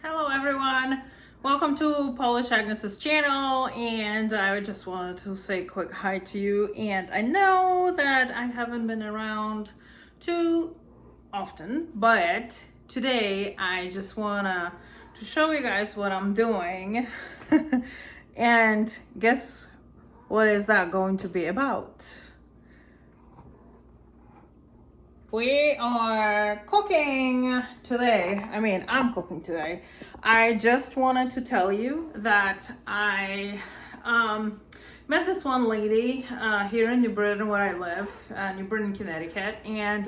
Hello everyone, welcome to Polish Agnes's channel, and I just wanted to say a quick hi to you. And I know that I haven't been around too often, but today I just wanna to show you guys what I'm doing. And guess what is that going to be about? We are cooking today. I'm cooking today. I just wanted to tell you that I met this one lady here in New Britain, where I live, New Britain, Connecticut, and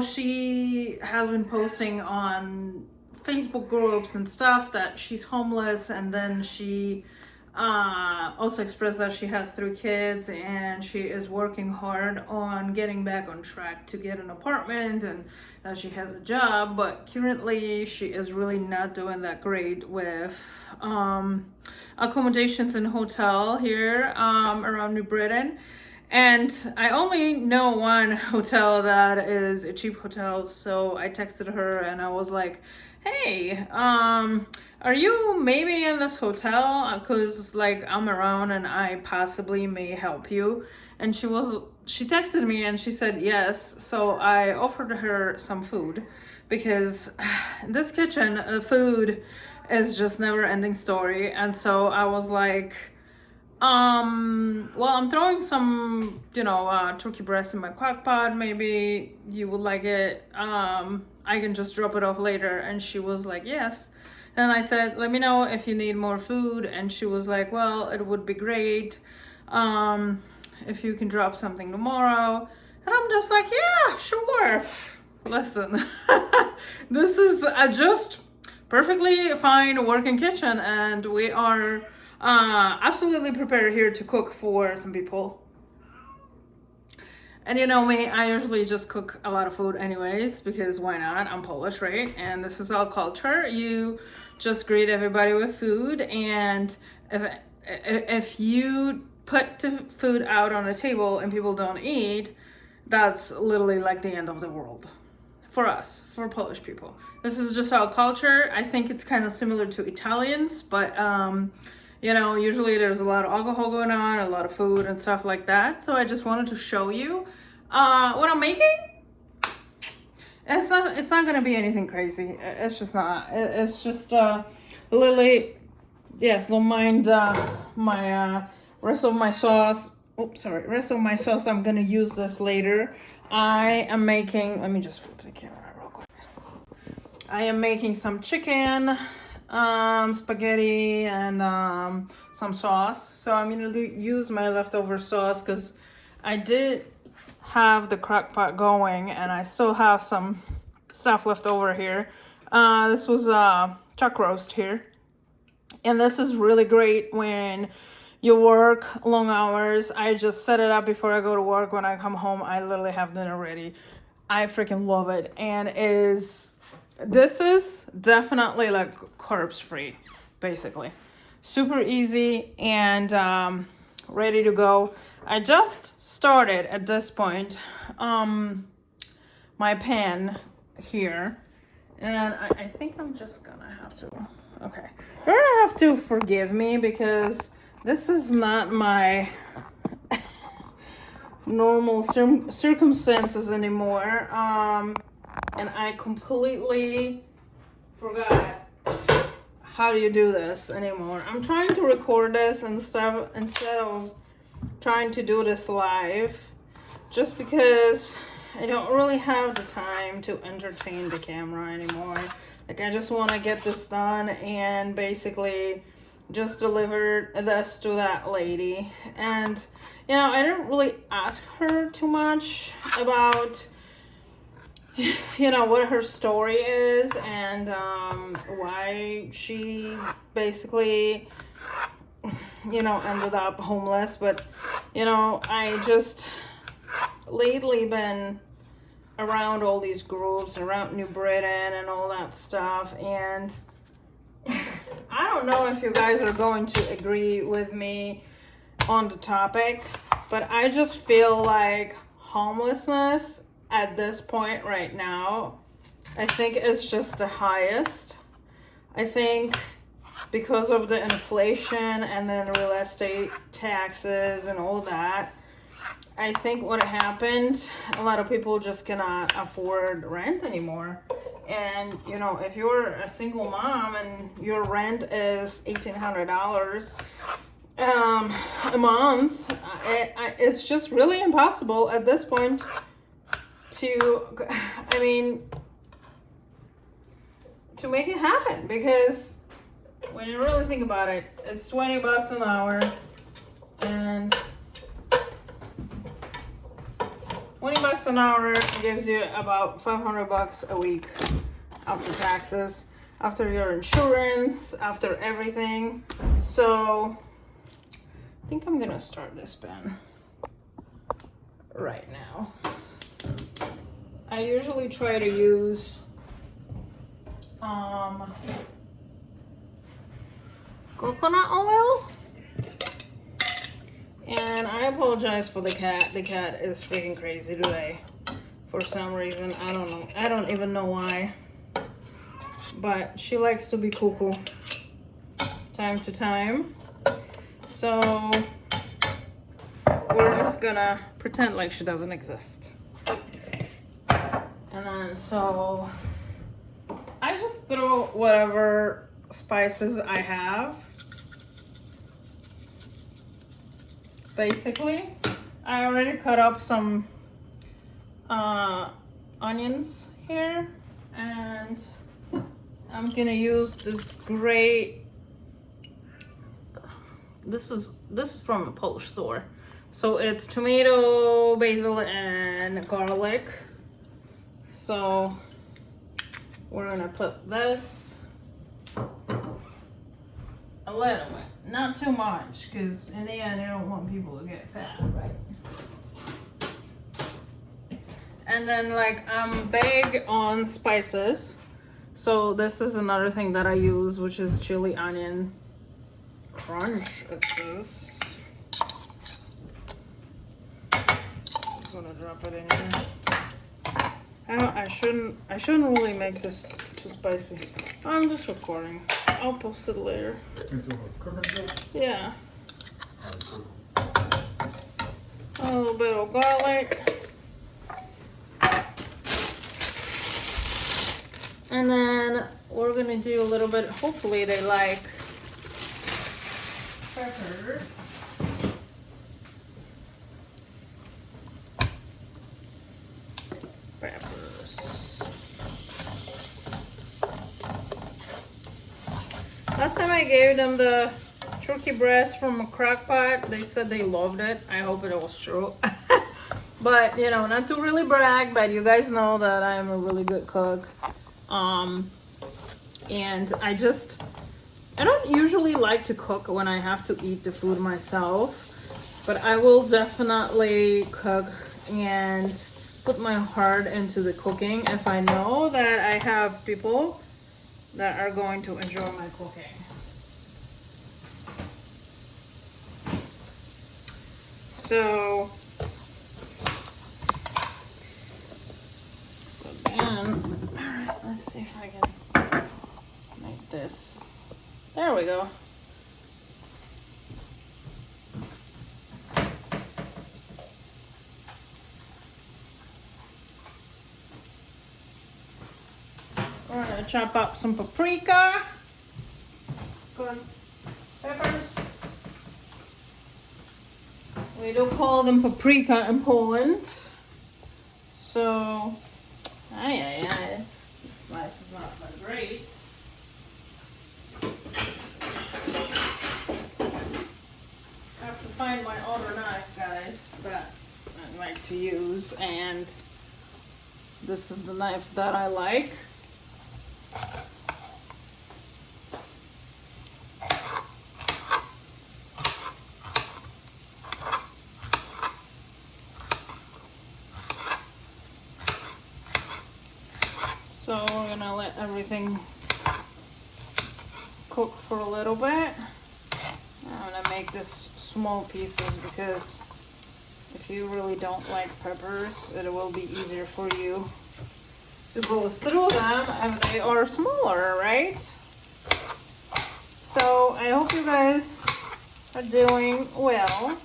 she has been posting on Facebook groups and stuff that she's homeless, and then she also expressed that she has 3 kids and she is working hard on getting back on track to get an apartment, and that she has a job, but currently she is really not doing that great with accommodations in hotel here around New Britain. And I only know one hotel that is a cheap hotel, so I texted her and I was like, hey, are you maybe in this hotel? Because I'm around and I possibly may help you. And she texted me and she said yes. So I offered her some food, because in this kitchen, the food is just never ending story. And so I was like, well, I'm throwing some, turkey breast in my crock pot. Maybe you would like it. I can just drop it off later. And she was like, yes. And I said, let me know if you need more food. And she was like, well, it would be great if you can drop something tomorrow. And I'm just like, yeah, sure. Listen, this is a just perfectly fine working kitchen, and we are absolutely prepared here to cook for some people. And you know me, I usually just cook a lot of food anyways, because why not? I'm Polish, right? And this is our culture. You just greet everybody with food, and if you put the food out on a table and people don't eat, that's literally like the end of the world. For us, for Polish people. This is just our culture. I think it's kind of similar to Italians, but usually there's a lot of alcohol going on, a lot of food and stuff like that. So I just wanted to show you what I'm making. It's not gonna be anything crazy. It's just not. It's just literally, yes, don't mind my rest of my sauce. Oops, sorry. Rest of my sauce, I'm gonna use this later. I am making, let me just flip the camera real quick. I am making some chicken, spaghetti, and some sauce. So I'm gonna use my leftover sauce, because I did have the crock pot going and I still have some stuff left over here. This was chuck roast here. And this is really great when you work long hours. I just set it up before I go to work. When I come home, I literally have dinner ready. I freaking love it. And this is definitely like carbs free, basically. Super easy and ready to go. I just started at this point my pan here. And I think I'm just gonna have to, okay. You're gonna have to forgive me, because this is not my normal circumstances anymore. And I completely forgot how do you do this anymore. I'm trying to record this and stuff instead of trying to do this live, just because I don't really have the time to entertain the camera anymore. I just want to get this done and basically just deliver this to that lady. And I didn't really ask her too much about what her story is, and why she basically ended up homeless. But I just lately been around all these groups around New Britain and all that stuff, and I don't know if you guys are going to agree with me on the topic, but I just feel like homelessness at this point right now, I think, is just the highest I think because of the inflation and then real estate taxes and all that, I think what happened, a lot of people just cannot afford rent anymore. And you know, if you're a single mom and your rent is $1,800 a month, it's just really impossible at this point to, I mean, to make it happen, because when you really think about it, it's $20 an hour, and $20 an hour gives you about $500 a week after taxes, after your insurance, after everything. So I think I'm gonna start this pen right now. I usually try to use coconut oil. And I apologize for the cat. The cat is freaking crazy today. For some reason, I don't know. I don't even know why. But she likes to be cuckoo time to time. So we're just gonna pretend like she doesn't exist. And then so I just throw whatever spices I have. Basically, I already cut up some onions here, and I'm gonna use this great, this is from a Polish store, so it's tomato, basil, and garlic. So we're gonna put this a little bit, not too much, because in the end you don't want people to get fat, right? And then, like, I'm big on spices, so this is another thing that I use, which is chili onion crunch. It says. I'm gonna drop it in here. I shouldn't really make this too spicy. I'm just recording. I'll post it later. Into a cooking show? Yeah. A little bit of garlic. And then we're gonna do a little bit, hopefully they like peppers. Last time I gave them the turkey breast from a crock pot, they said they loved it. I hope it was true. But, you know, not to really brag, but you guys know that I'm a really good cook. And I don't usually like to cook when I have to eat the food myself, but I will definitely cook and put my heart into the cooking if I know that I have people that are going to enjoy my cooking. So then, alright, let's see if I can make this. There we go. We're gonna chop up some paprika, peppers. We do call them paprika in Poland. So, this knife is not that great. I have to find my other knife, guys, that I like to use, and this is the knife that I like. So we're gonna let everything cook for a little bit. I'm gonna make this small pieces because if you really don't like peppers, it will be easier for you to go through them if they are smaller, right? So I hope you guys are doing well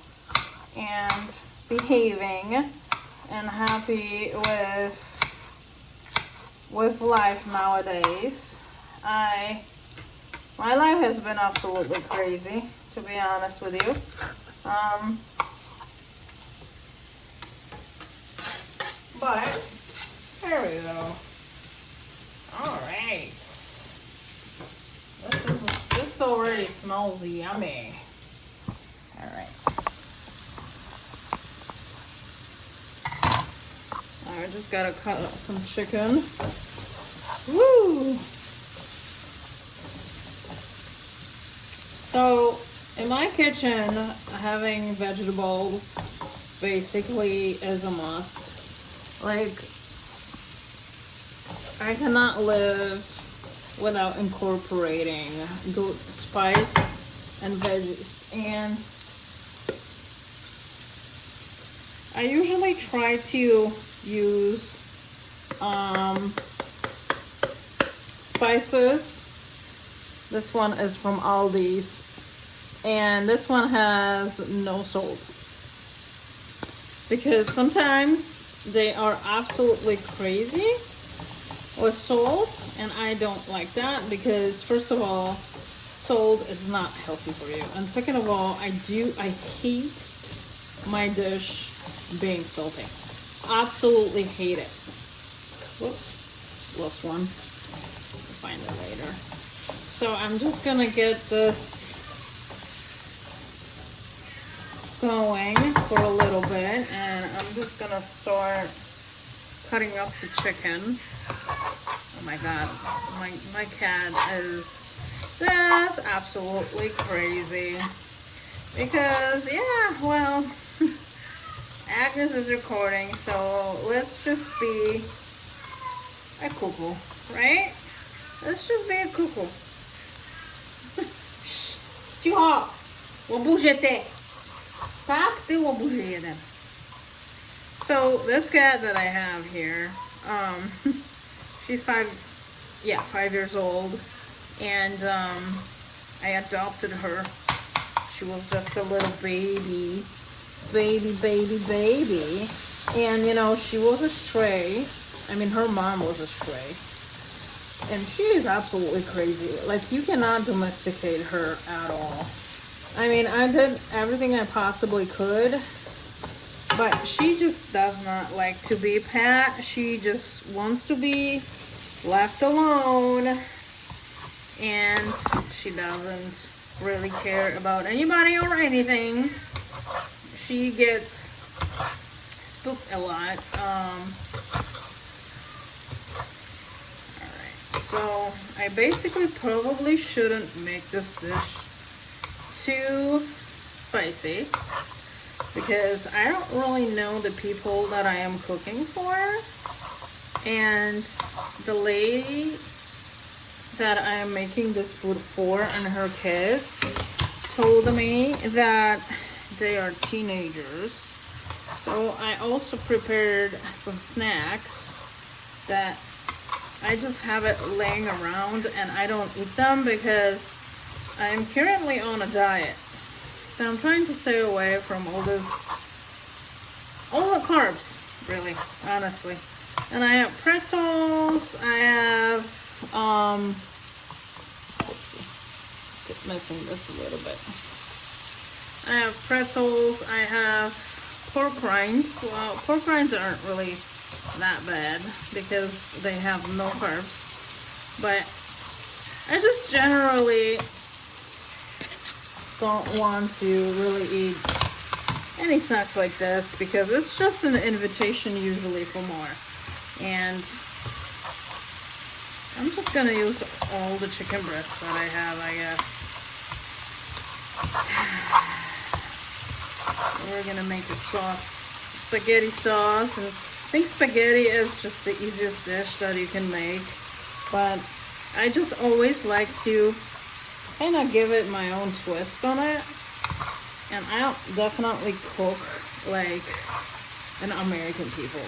and behaving and happy with life nowadays. My life has been absolutely crazy, to be honest with you. But there we go. All right. This already smells yummy. All right. I just gotta cut up some chicken. Woo! So in my kitchen, having vegetables basically is a must. Like, I cannot live without incorporating good spice and veggies. And I usually try to use spices. This one is from Aldi's, and this one has no salt, because sometimes they are absolutely crazy with salt, and I don't like that, because first of all, salt is not healthy for you, and second of all, I hate my dish being salty. Absolutely hate it. Whoops, lost one. Find it later. So I'm just gonna get this going for a little bit, and I'm just gonna start cutting up the chicken. Oh my god, my cat is just absolutely crazy, because yeah, well, Agnes is recording, so let's just be a cuckoo, right? Let's just be a cuckoo. Тихо! Лобужете! Так, ты лобужете. So this cat that I have here, she's 5 years old, and I adopted her. She was just a little baby, and you know, she was a stray. I mean, her mom was a stray, and she is absolutely crazy. Like, you cannot domesticate her at all. I mean, I did everything I possibly could, but she just does not like to be pet. She just wants to be left alone, and she doesn't really care about anybody or anything. She gets spooked a lot. Alright, so I basically probably shouldn't make this dish too spicy, because I don't really know the people that I am cooking for, and the lady that I am making this food for and her kids told me that they are teenagers. So I also prepared some snacks that I just have it laying around, and I don't eat them because I'm currently on a diet. So I'm trying to stay away from all the carbs, really, honestly. And I have pretzels, I have, oopsie, keep missing this a little bit. I have pretzels, I have pork rinds. Well, pork rinds aren't really that bad because they have no carbs. But I just generally don't want to really eat any snacks like this, because it's just an invitation usually for more. And I'm just gonna use all the chicken breast that I have, I guess. We're gonna make a sauce, spaghetti sauce, and I think spaghetti is just the easiest dish that you can make, but I just always like to kind of give it my own twist on it, and I don't definitely cook like an American people.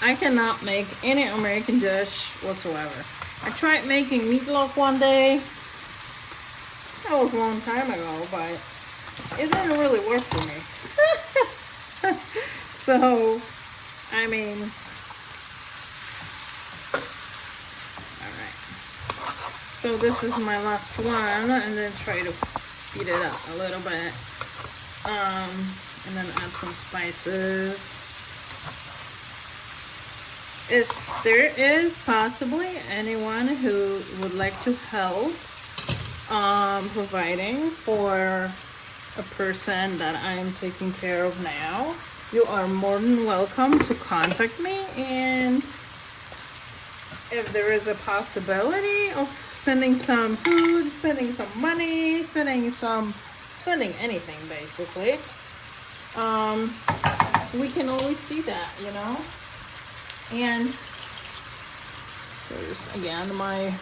I cannot make any American dish whatsoever. I tried making meatloaf one day, That was a long time ago, but it didn't really work for me. So, I mean, alright. So this is my last one, and then try to speed it up a little bit. And then add some spices. If there is possibly anyone who would like to help providing for a person that I'm taking care of now, you are more than welcome to contact me. And if there is a possibility of sending some food, sending some money, sending anything basically, we can always do that, you know. And there's again my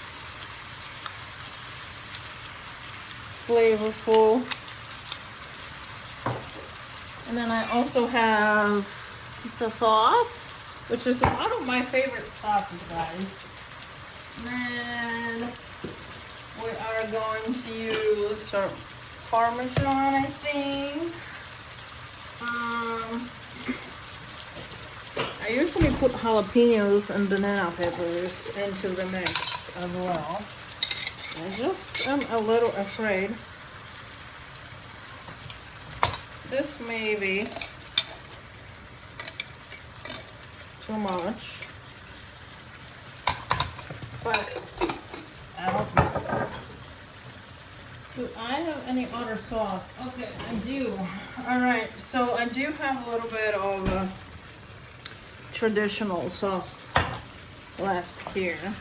flavorful, and then I also have pizza sauce, which is one of my favorite sauces, guys. And then we are going to use some Parmesan, I think. I usually put jalapenos and banana peppers into the mix as well. I just am a little afraid this may be too much, but I don't know. Do I have any other sauce? Okay, I do. Alright, so I do have a little bit of traditional sauce left here.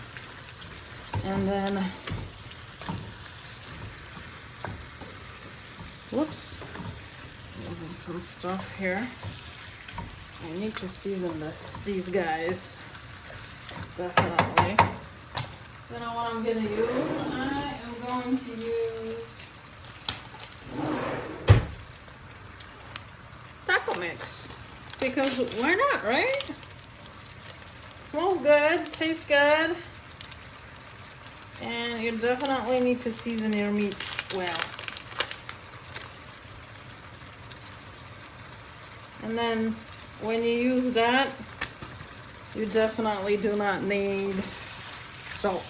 And then, whoops, using some stuff here. I need to season these guys, definitely. Then what I'm gonna use, I am going to use taco mix, because why not, right? Smells good, tastes good, and you definitely need to season your meat well. And then when you use that, you definitely do not need salt.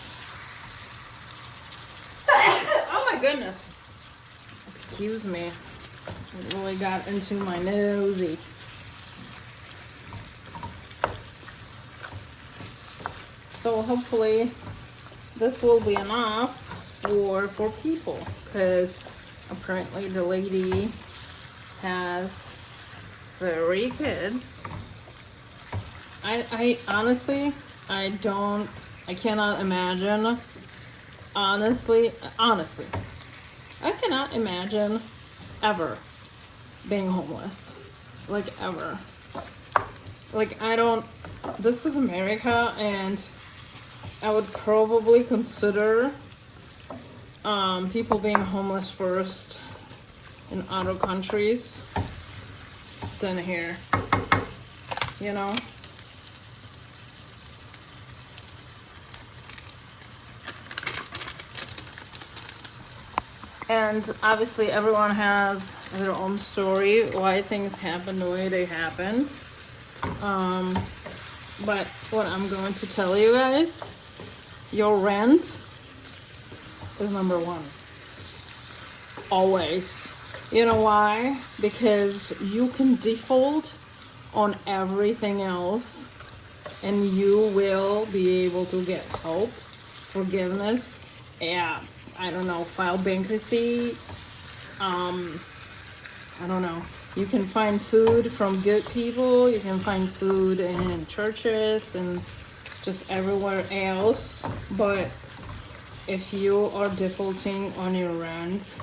Oh my goodness. Excuse me. It really got into my nosy. So hopefully this will be enough for 4 people, because apparently the lady has 3 kids. I honestly, I cannot imagine, honestly, I cannot imagine ever being homeless, like ever. Like this is America, and I would probably consider people being homeless first in other countries than here, you know? And obviously everyone has their own story, why things happened the way they happened. But what I'm going to tell you guys, your rent is number 1. Always. You know why? Because you can default on everything else and you will be able to get help, forgiveness, yeah, I don't know, file bankruptcy, I don't know. You can find food from good people, you can find food in churches and just everywhere else, but if you are defaulting on your rent,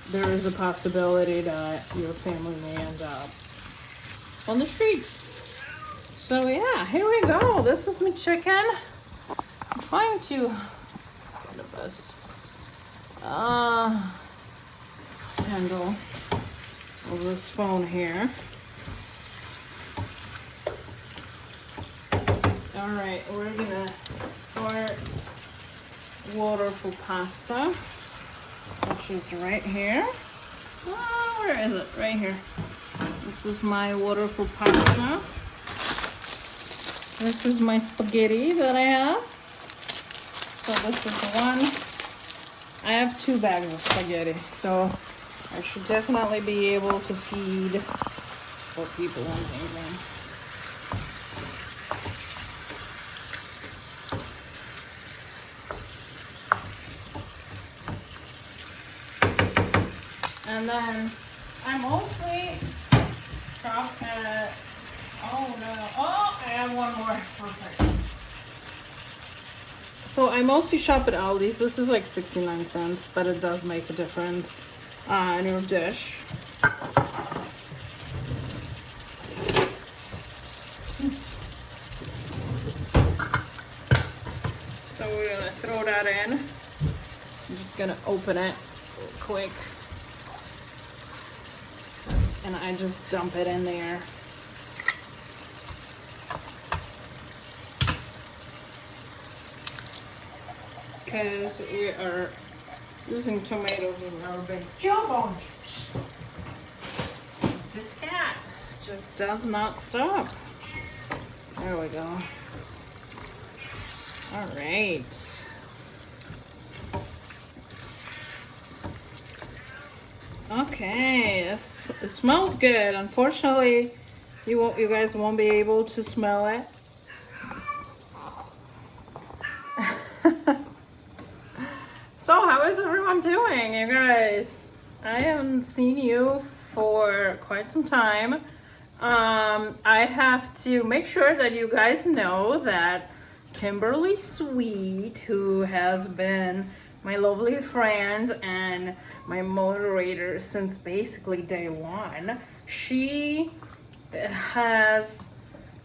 there is a possibility that your family may end up on the street. So yeah, here we go. This is my chicken. I'm trying to do the best handle of this phone here. All right, we're gonna start water for pasta, which is right here. Oh, where is it? Right here. This is my water for pasta. This is my spaghetti that I have. So this is one. I have 2 bags of spaghetti, so I should definitely be able to feed 4 people on England. And then I mostly shop at, oh no, oh, I have one more, perfect. So I mostly shop at Aldi's. This is like 69 cents, but it does make a difference in your dish. So we're gonna throw that in. I'm just gonna open it real quick. And I just dump it in there. Because we are using tomatoes in our big jawbone. This cat just does not stop. There we go. All right. Okay, it smells good. Unfortunately, you guys won't be able to smell it. So how is everyone doing, you guys? I haven't seen you for quite some time. I have to make sure that you guys know that Kimberly Sweet, who has been my lovely friend and my moderator since basically day one, she has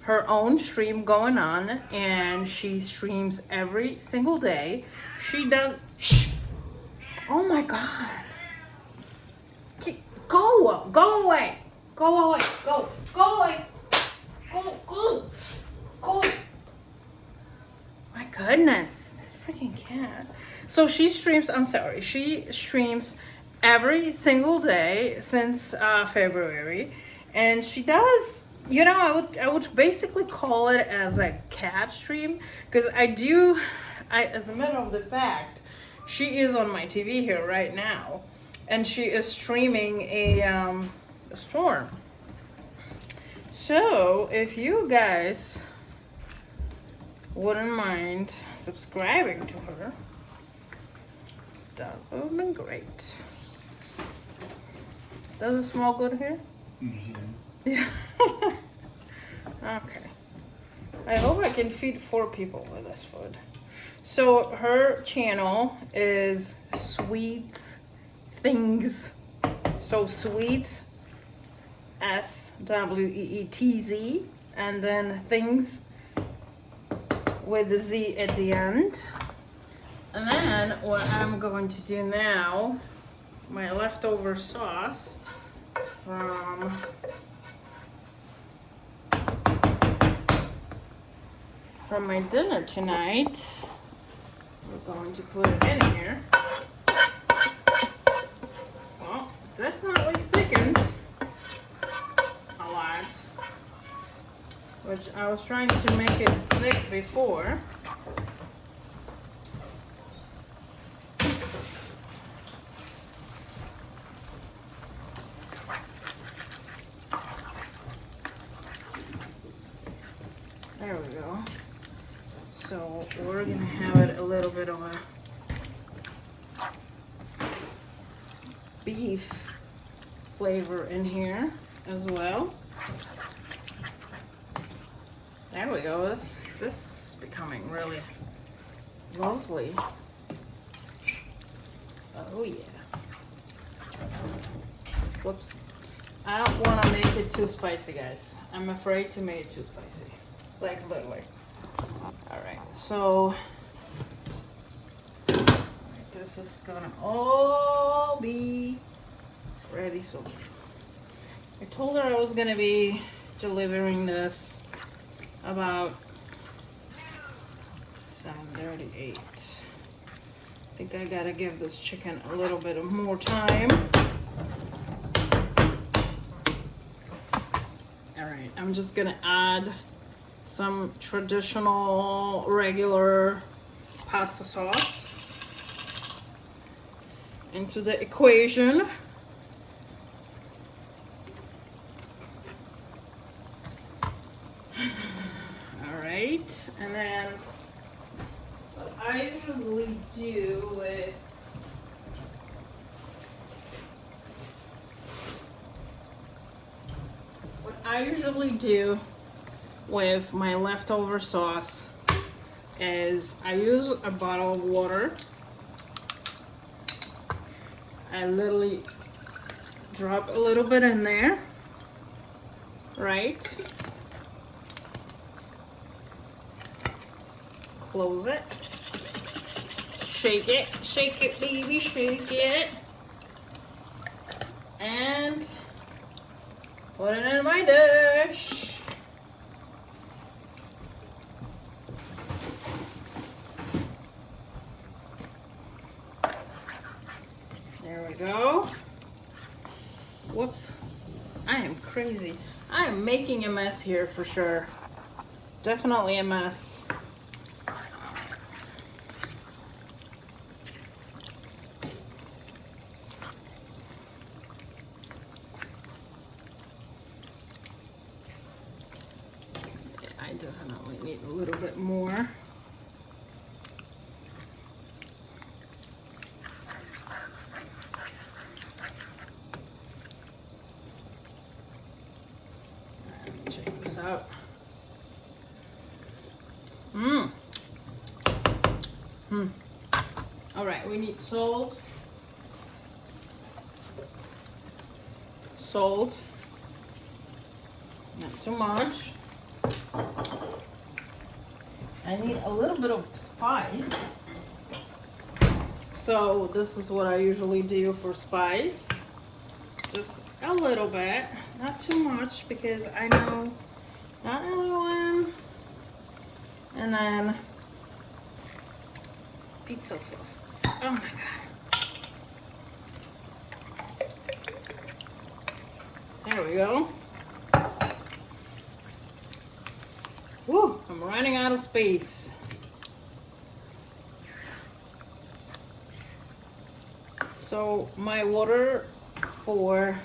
her own stream going on, and she streams every single day. She does. Shh. Oh my God. Go away. Go away. Go away. Go. My goodness, this freaking cat. So she streams, she streams every single day since February. And she does, I would basically call it as a cat stream, because as a matter of the fact, she is on my TV here right now, and she is streaming a storm. So if you guys wouldn't mind subscribing to her, that would have been great. Does it smell good here? Mm-hmm. Yeah. Okay. I hope I can feed 4 people with this food. So her channel is Sweets Things. So Sweets, SWEETZ, and then Things with the Z at the end. And then what I'm going to do now, my leftover sauce from my dinner tonight, we're going to put it in here. Well, definitely thickened a lot, which I was trying to make it thick before. There we go. So we're gonna have it a little bit of a beef flavor in here as well. There we go. This is becoming really lovely. Oh yeah. Whoops. I don't want to make it too spicy, guys. I'm afraid to make it too spicy. Like literally. Alright, so this is gonna all be ready. So I told her I was gonna be delivering this about 7:38. think I gotta give this chicken a little bit of more time. All right, I'm just gonna add some traditional regular pasta sauce into the equation. All right, and then what I usually do with my leftover sauce is I use a bottle of water. I literally drop a little bit in there, right? Close it. Shake it, baby, shake it. And put it in my dish. There we go. Whoops. I am crazy. I am making a mess here for sure. Definitely a mess. I definitely need a little bit more. Check this out. All right, we need salt. Salt. Not too much. I need a little bit of spice. So this is what I usually do for spice. Just a little bit, not too much, because I know not everyone. And then pizza sauce. Oh my god. There we go. Woo, I'm running out of space. So my water for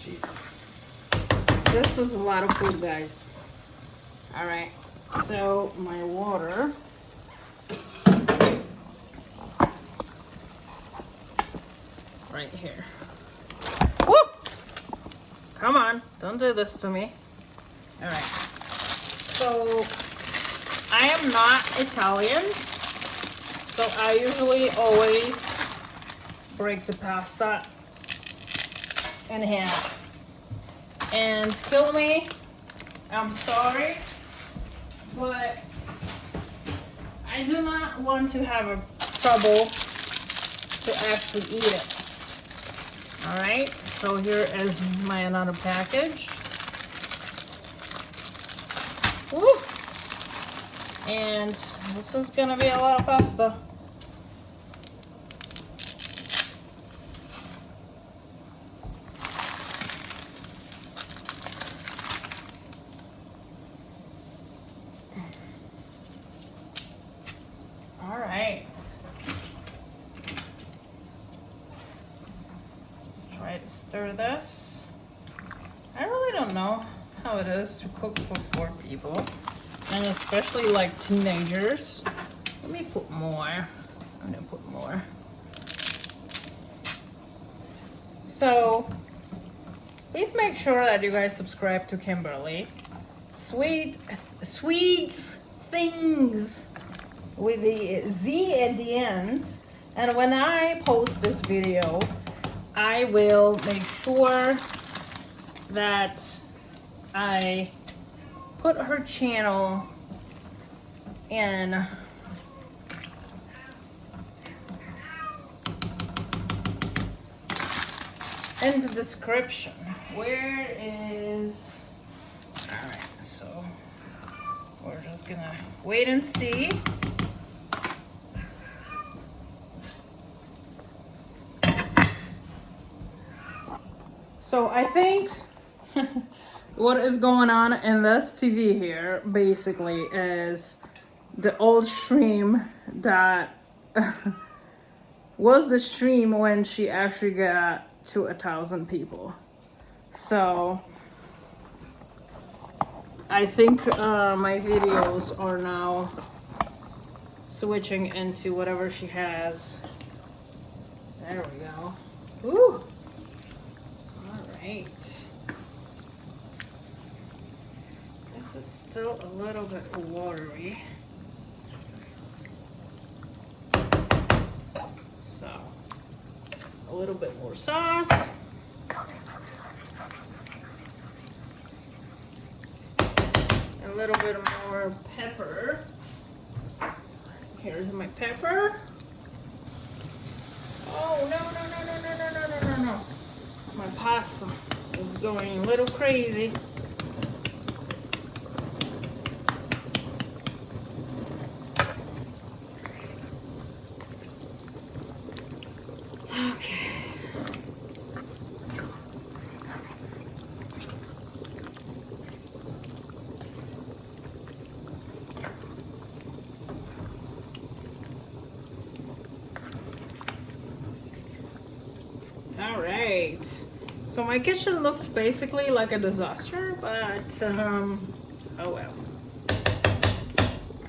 Jesus. This is a lot of food, guys. All right, so my water. Right here. Woo! Come on, don't do this to me. All right. So I am not Italian, so I usually always break the pasta in half. And kill me, I'm sorry, but I do not want to have a trouble to actually eat it. All right, so here is my another package. Woo! And this is gonna be a lot of pasta. All right. Let's try to stir this. I really don't know how it is to cook for 4 people, and especially like teenagers. Let me put more. I'm gonna put more. So please make sure that you guys subscribe to Kimberly. Sweets things with the Z at the end. And when I post this video, I will make sure that I put her channel in in the description. Where is... Alright, so we're just gonna wait and see. So I think what is going on in this TV here basically is the old stream that was the stream when she actually got to 1,000 people. So I think my videos are now switching into whatever she has. There we go. Woo! Alright. This is still a little bit watery. So, a little bit more sauce. A little bit more pepper. Here's my pepper. Oh, no, no, no, no, no, no, no, no, no, no. My pasta is going a little crazy. Okay. All right. So my kitchen looks basically like a disaster, but oh well.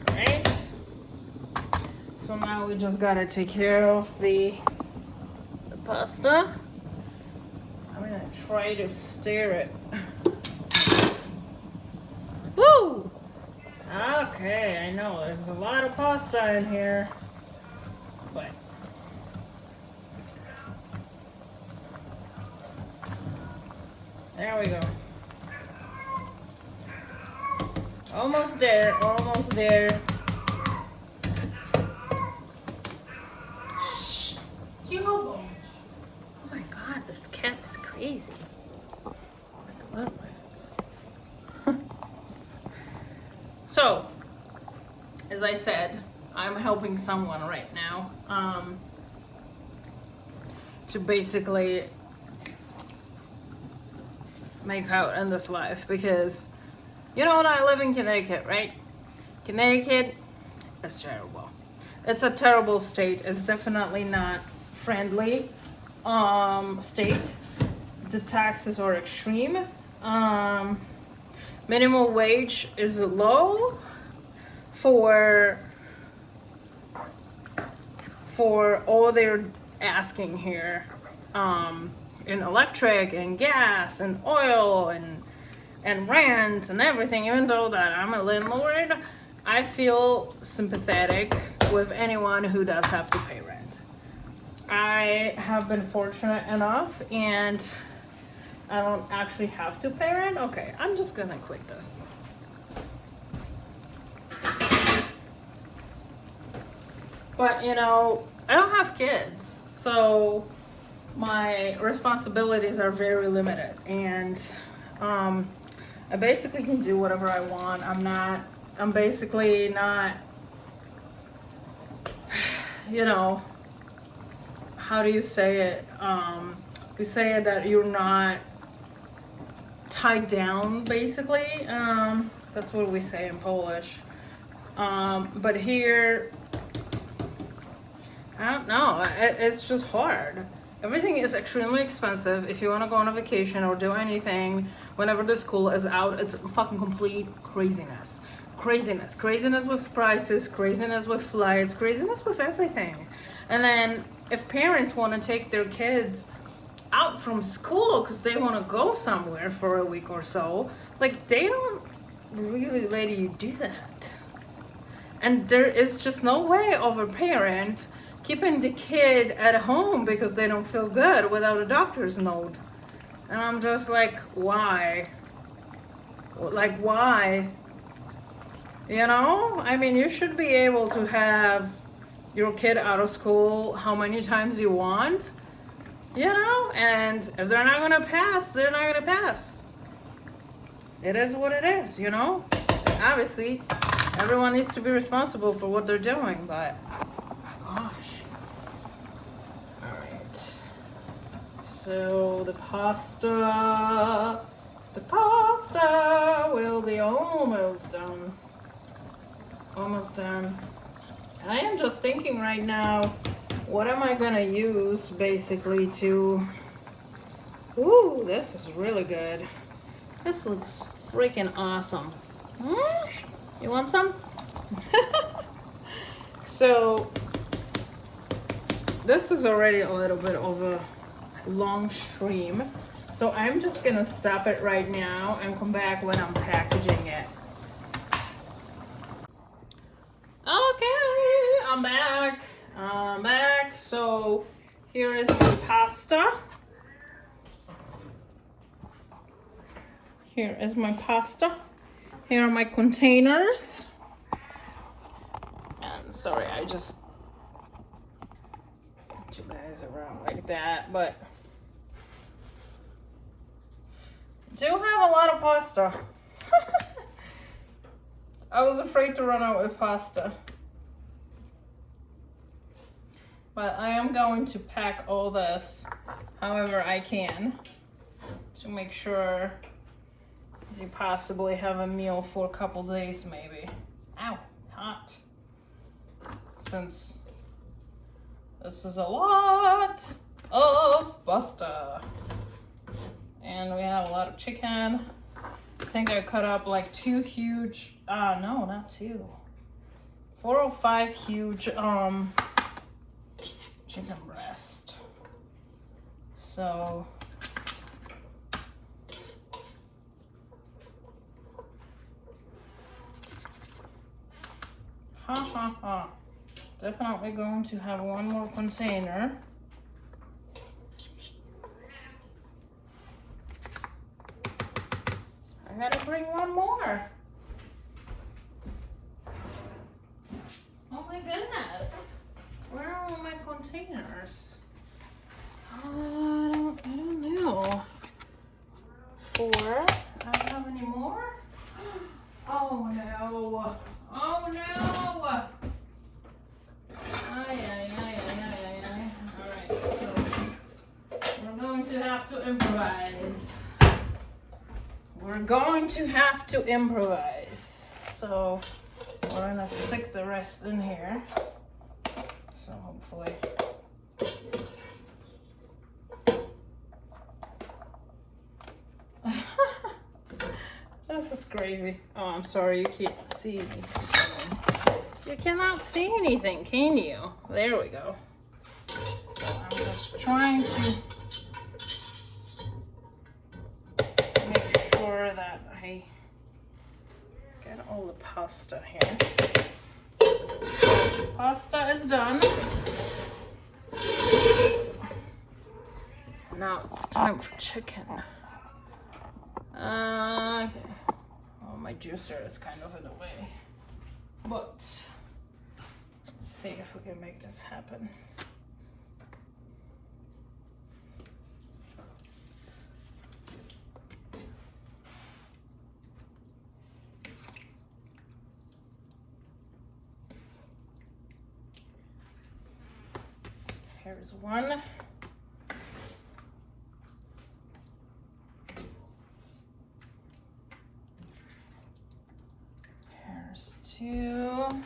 All right. So now we just gotta take care of the pasta. I'm gonna try to stir it. Woo! Okay, I know there's a lot of pasta in here, but there we go. Almost there, almost there. Shh! Oh my god, this cat is crazy. So, as I said, I'm helping someone right now to basically make out in this life, because you know what, I live in Connecticut, right? Connecticut is terrible. It's a terrible state. It's definitely not friendly state. The taxes are extreme. Minimum wage is low for all they're asking here, in electric and gas and oil and rent and everything. Even though that I'm a landlord, I feel sympathetic with anyone who does have to pay rent. I have been fortunate enough and I don't actually have to pay rent. Okay, I'm just gonna quit this. But you know, I don't have kids, so my responsibilities are very limited, and I basically can do whatever I want. I'm basically not, you know, how do you say it? We say that you're not tied down, basically. That's what we say in Polish. But here, I don't know, it's just hard. Everything is extremely expensive. If you want to go on a vacation or do anything, whenever the school is out, it's fucking complete craziness. Craziness with prices, craziness with flights, craziness with everything. And then if parents want to take their kids out from school because they want to go somewhere for a week or so, like, they don't really let you do that. And there is just no way of a parent keeping the kid at home because they don't feel good without a doctor's note. And I'm just like, why? Like, why? You know? I mean, you should be able to have your kid out of school how many times you want. you know, and if they're not gonna pass, they're not gonna pass. It is what it is, you know. Obviously, everyone needs to be responsible for what they're doing, but gosh. All right. So the pasta will be almost done. Almost done. I am just thinking right now, what am I gonna use basically to... Ooh, this is really good. This looks freaking awesome. You want some? So, this is already a little bit of a long stream. So I'm just gonna stop it right now and come back when I'm packaging it. Okay, I'm back. I'm back. So here is my pasta. Here is my pasta. Here are my containers. And sorry, I just put you guys around like that, but do have a lot of pasta. I was afraid to run out with pasta. But I am going to pack all this however I can to make sure you possibly have a meal for a couple days maybe. Ow, hot. Since this is a lot of pasta. And we have a lot of chicken. I think I cut up like 2 huge, no, not 2. 4 or 5 huge chicken breast. So definitely going to have one more container. I gotta bring one more. Oh my goodness. Where are all my containers? I don't know. 4. I don't have any more. Oh no. Oh no. Ay. Alright, so we're going to have to improvise. We're going to have to improvise. So we're gonna stick the rest in here. So hopefully. This is crazy. Oh, I'm sorry, you can't see me. You cannot see anything, can you? There we go. So I'm just trying to make sure that I get all the pasta here. Pasta is done. Now it's time for chicken. Okay. Oh, my juicer is kind of in the way. But let's see if we can make this happen. Here's one. Here's 2.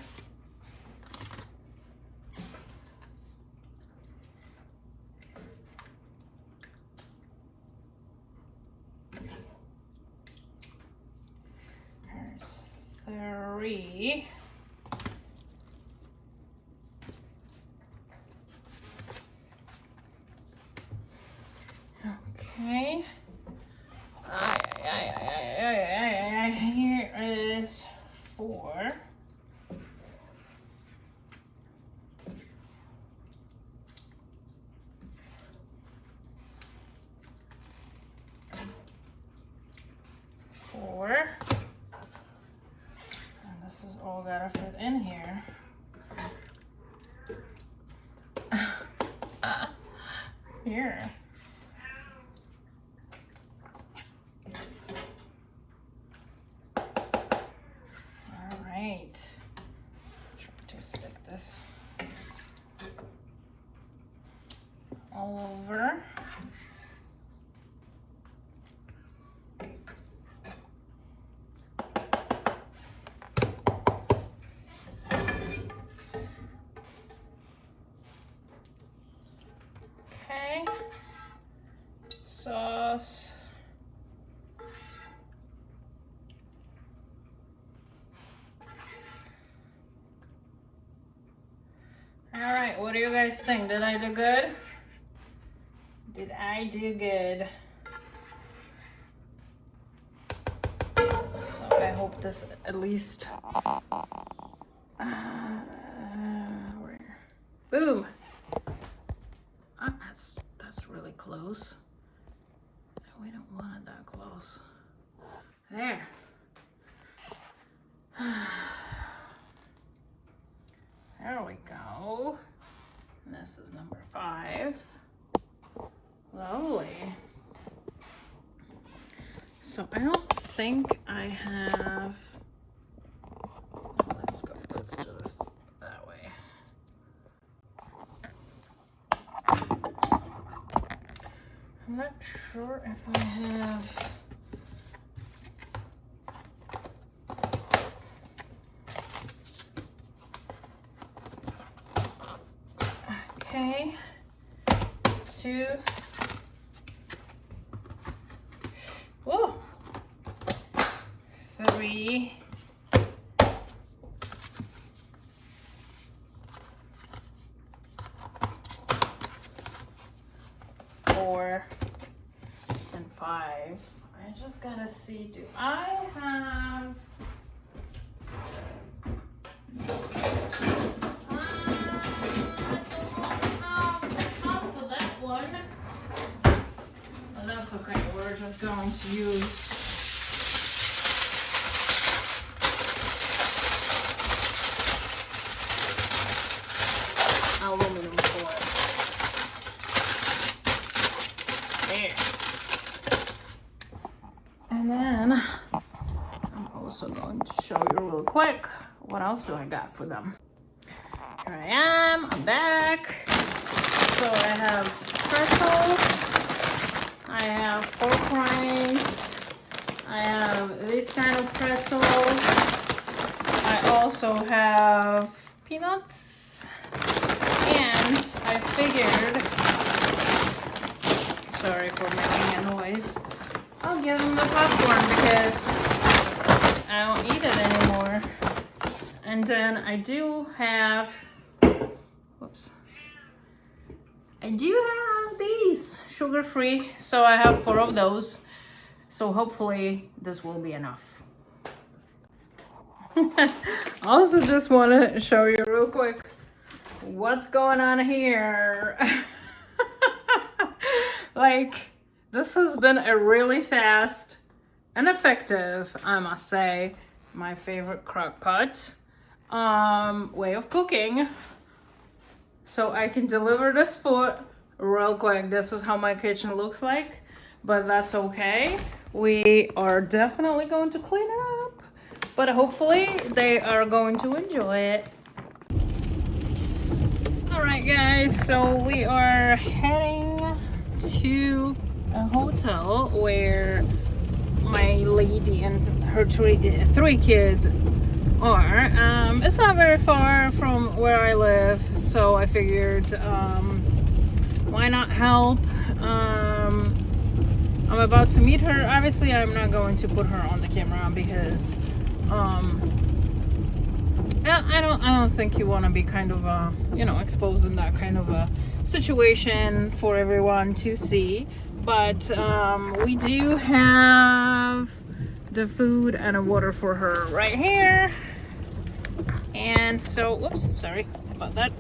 Here's 3. Okay. Here is 4. And this is all gotta fit in here. Here. stick this all over. Okay, sauce. All right, what do you guys think? Did I do good? Did I do good? So I hope this at least, where? Boom. That's really close. We don't want it that close. There. There we go. And this is number 5. Lovely. So I don't think I have, let's do this that way. I'm not sure if I have, okay, 2, whoa, 3, 4, and 5. I just gotta see, do I have, that's okay, we're just going to use aluminum foil. There. And then I'm also going to show you real quick what else do I got for them. Here I am, I'm back. So I have pretzels. I have pork rinds. I have this kind of pretzels. I also have peanuts. And I figured, sorry for making a noise, I'll give them the popcorn because I don't eat it anymore. And then I do have, whoops. I do have these sugar-free, so I have 4 of those. So hopefully this will be enough. I also just want to show you real quick what's going on here. Like, this has been a really fast and effective, I must say, my favorite crock pot way of cooking. So I can deliver this food real quick. This is how my kitchen looks like, but that's okay. We are definitely going to clean it up, but hopefully they are going to enjoy it. All right, guys, so we are heading to a hotel where my lady and her 3 kids are. It's not very far from where I live, so I figured why not help. I'm about to meet her. Obviously I'm not going to put her on the camera because I don't think you want to be kind of exposed in that kind of a situation for everyone to see. But we do have the food and a water for her right here. And so, whoops, sorry about that.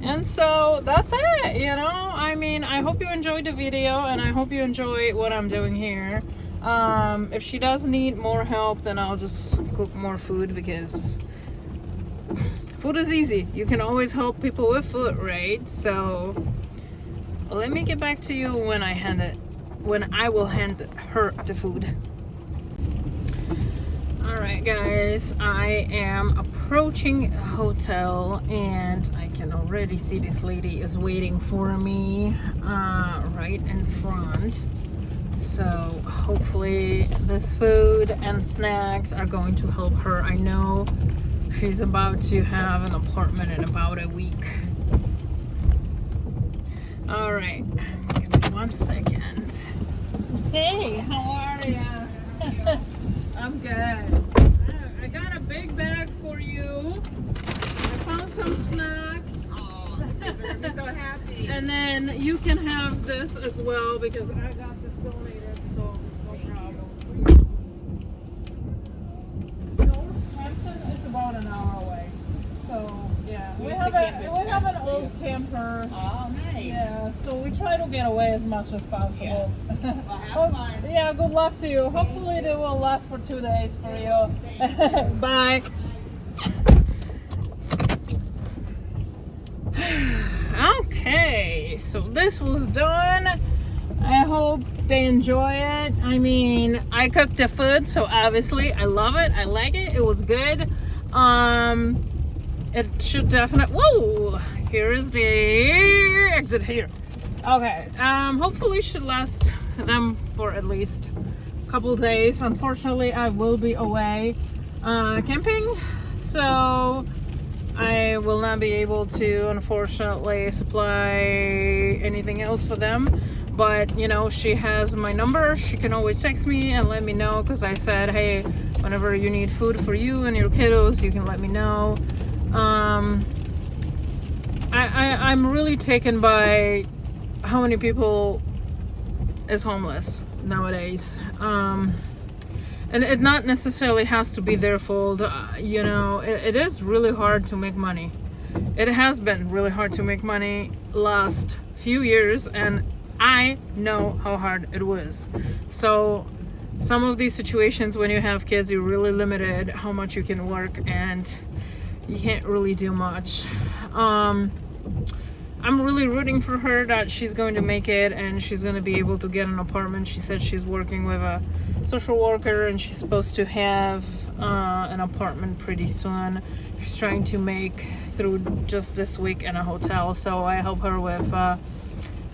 And so that's it, I mean, I hope you enjoyed the video and I hope you enjoy what I'm doing here. If she does need more help, then I'll just cook more food because food is easy. You can always help people with food, right? So let me get back to you when I will hand her the food. All All right, guys, I am approaching a hotel and I can already see this lady is waiting for me right in front. So hopefully this food and snacks are going to help her. I know she's about to have an apartment in about a week. All right, give me 1 second. Hey, how are ya? I'm good. I got a big bag for you. I found some snacks. Oh, I'm so happy. And then you can have this as well because I got this donated, so no problem. Northampton is about an hour away. So yeah, we have an old camper. Oh, nice. Yeah, so we try to get away as much as possible. Yeah. Well, have fun. Yeah, good luck to you. Hopefully they will last for 2 days for you. Bye. Okay, so this was done. I hope they enjoy it. I mean, I cooked the food, so obviously I love it. I like it. It was good. It should definitely. Whoa! Here is the exit here. Okay. Hopefully should last them for at least a couple days. Unfortunately, I will be away camping, so I will not be able to, unfortunately, supply anything else for them. But you know, she has my number. She can always text me and let me know, because I said, hey, whenever you need food for you and your kiddos, you can let me know. I'm really taken by how many people is homeless nowadays. And it not necessarily has to be their fault. You know, it is really hard to make money. It has been really hard to make money last few years, and I know how hard it was. So some of these situations when you have kids, you're really limited how much you can work, and you can't really do much. I'm really rooting for her that she's going to make it and she's going to be able to get an apartment. She said she's working with a social worker and she's supposed to have an apartment pretty soon. She's trying to make through just this week in a hotel, so I help her with a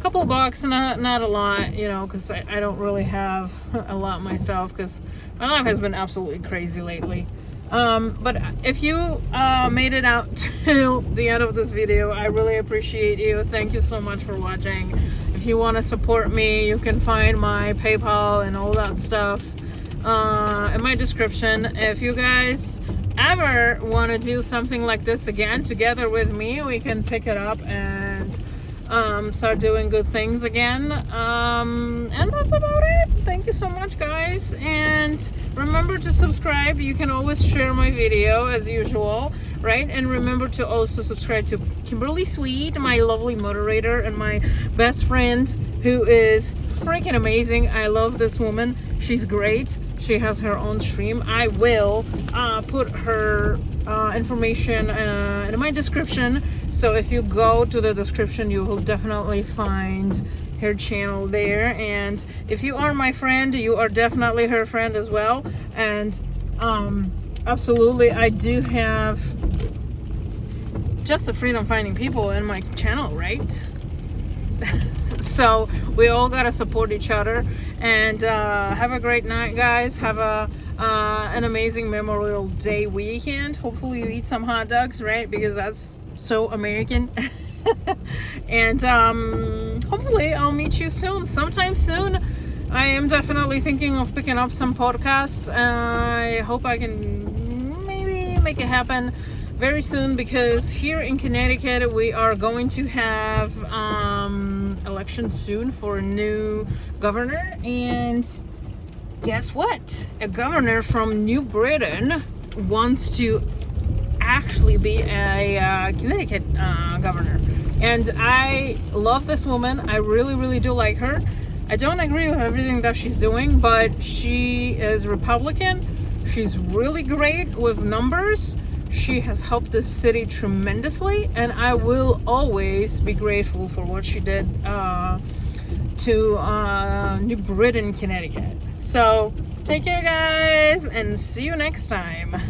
couple bucks, not a lot, you know, because I don't really have a lot myself, because my life has been absolutely crazy lately. But if you made it out till the end of this video, I really appreciate you. Thank you so much for watching. If you want to support me, you can find my PayPal and all that stuff in my description. If you guys ever want to do something like this again together with me, we can pick it up and start doing good things again. And that's about it. Thank you so much, guys, and remember to subscribe. You can always share my video as usual, right? And remember to also subscribe to Kimberly Sweet, my lovely moderator and my best friend, who is freaking amazing. I love this woman. She's great. She has her own stream. I will put her information in my description, so if you go to the description, you will definitely find her channel there. And if you are my friend, you are definitely her friend as well. And absolutely, I do have just the freedom finding people in my channel, right? So we all gotta support each other. And have a great night, guys. Have an amazing Memorial Day weekend. Hopefully you eat some hot dogs, right? Because that's so American. And hopefully I'll meet you soon, sometime soon. I am definitely thinking of picking up some podcasts. I hope I can maybe make it happen very soon, because here in Connecticut we are going to have election soon for a new governor. And guess what? A governor from New Britain wants to actually be a Connecticut governor. And I love this woman. I really, really do like her. I don't agree with everything that she's doing, but she is Republican. She's really great with numbers. She has helped this city tremendously, and I will always be grateful for what she did to New Britain, Connecticut. So Take care, guys, and see you next time.